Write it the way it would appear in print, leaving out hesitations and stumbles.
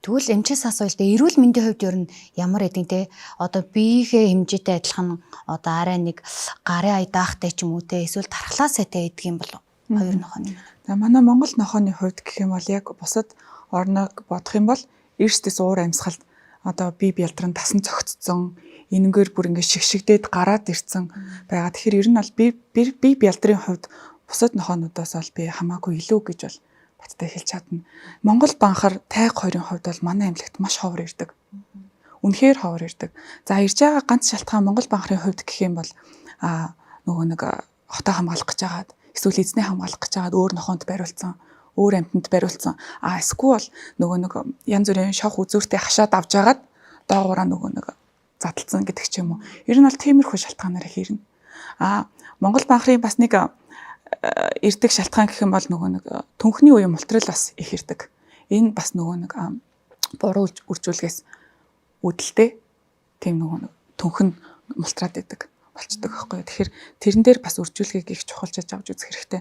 Тэгвэл эмчээс асууя л да эрүүл мэндийн хувьд ер нь ямар эдийн те одоо биеийнхээ хэмжээтэй адилхан одоо арай нэг гарын ая даахтай ч юм уу те эсвэл тархлаасай те эдэг юм болов хоёр нохооны. За манай Монгол нохооны хувьд гэх юм бол яг бусад орног бодох юм бол эрсдэс уур амьсгалд одоо бие бялдран тасан цогцсон энэнгээр бүр ингэ шигшигдээд гараад ирсэн байгаа. Тэгэхээр ер нь бол бие бялдрын хувьд бусад нохоонуудаас бол би хамаагүй илүү гэж бол баттай хэлж чадна. Монгол банхар тайг хоёрын хувьд бол манай эмнэлэгт маш ховор ирдэг. Үнэхээр ховор ирдэг. За ирж байгаа ганц шалтгаан Монгол банхарын хувьд гэх юм бол нөгөө нэг хотоо хамгаалах гэж байгаад эсвэл эзнээ хамгаалах гэж байгаад өөр нохоонд бариулсан, өөр амьтанд бариулсан. Эсвэл нөгөө нэг янз бүрийн шох үзүүртэй хашаад авч байгаад доогоороо нөгөө нэг задлцсан гэдэг ч юм уу. Ер нь бол тиймэрхүү шалтгаанаар хийрнэ. Монгол банхарын бас нэг ирдэг шалтгаан гэх юм бол нөгөө нэг түнхний үеийн мултрал бас их ирдэг. Энэ бас нөгөө нэг буруу үржүүлгээс үүдэлтэй тийм нөгөө нэг түнхэн мултраад идэг болчдөг байхгүй. Тэгэхээр тэрэн дээр бас үржүүлгийг их чухалчилж авч үзэх хэрэгтэй.